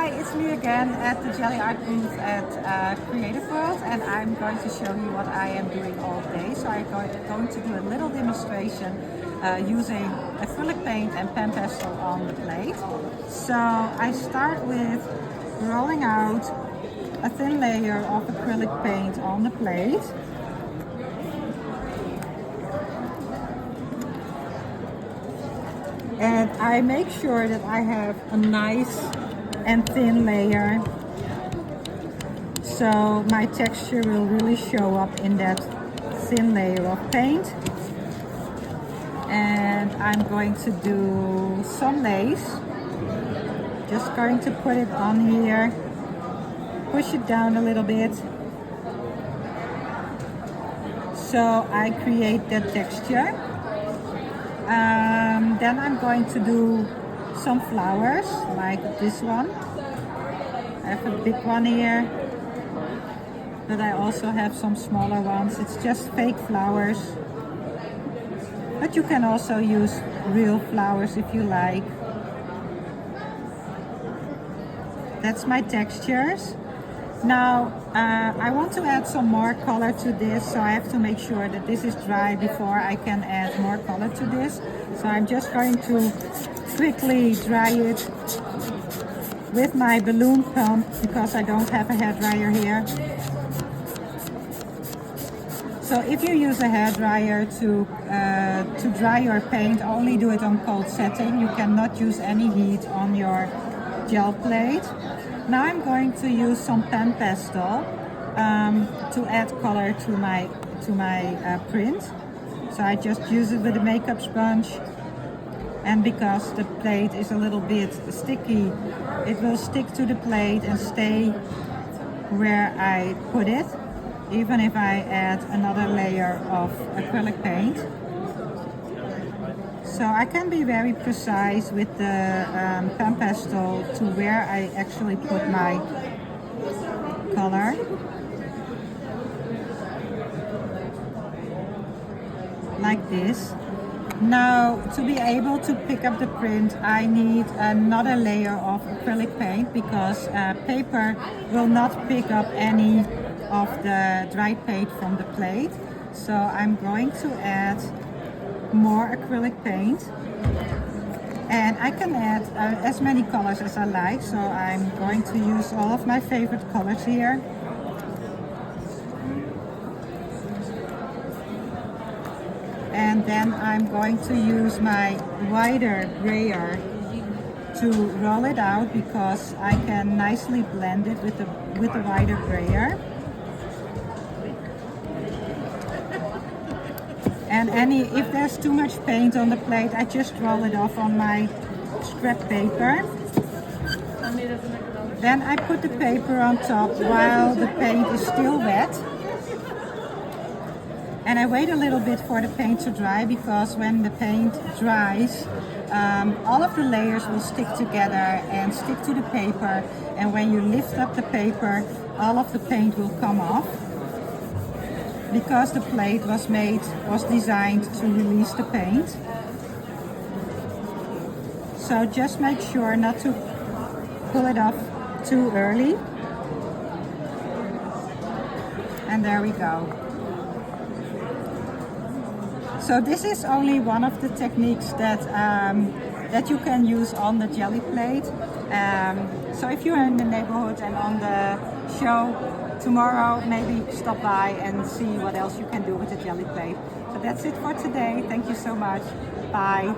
Hi, it's me again at the Gelli Art booth at Creative World, and I'm going to show you what I am doing all day. So I'm going to do a little demonstration using acrylic paint and PanPastel on the plate. So I start with rolling out a thin layer of acrylic paint on the plate. And I make sure that I have a nice and thin layer, so my texture will really show up in that thin layer of paint. And I'm going to do some lace, just going to put it on here, push it down a little bit so I create that texture. Then I'm going to do some flowers like this one. I have a big one here, but I also have some smaller ones. It's just fake flowers, but you can also use real flowers if you like. That's my textures. Now I want to add some more color to this, so I have to make sure that this is dry before I can add more color to this. So I'm just going to quickly dry it with my balloon pump because I don't have a hairdryer here. So if you use a hairdryer to dry your paint, only do it on cold setting. You cannot use any heat on your gel plate. Now I'm going to use some PanPastel to add color to my print. So I just use it with a makeup sponge, and because the plate is a little bit sticky, it will stick to the plate and stay where I put it, even if I add another layer of acrylic paint. So I can be very precise with the PanPastel to where I actually put my color. Like this. Now, to be able to pick up the print, I need another layer of acrylic paint because paper will not pick up any of the dried paint from the plate. So I'm going to add more acrylic paint, and I can add as many colors as I like, so I'm going to use all of my favorite colors here. And then I'm going to use my wider brayer to roll it out because I can nicely blend it with the wider brayer. And if there's too much paint on the plate, I just roll it off on my scrap paper. Then I put the paper on top while the paint is still wet. And I wait a little bit for the paint to dry, because when the paint dries, all of the layers will stick together and stick to the paper. And when you lift up the paper, all of the paint will come off, because the plate was designed to release the paint. So just make sure not to pull it off too early. And there we go. So this is only one of the techniques that you can use on the jelly plate. So if you're in the neighborhood and on the show tomorrow, maybe stop by and see what else you can do with the jelly plate. So that's it for today. Thank you so much. Bye.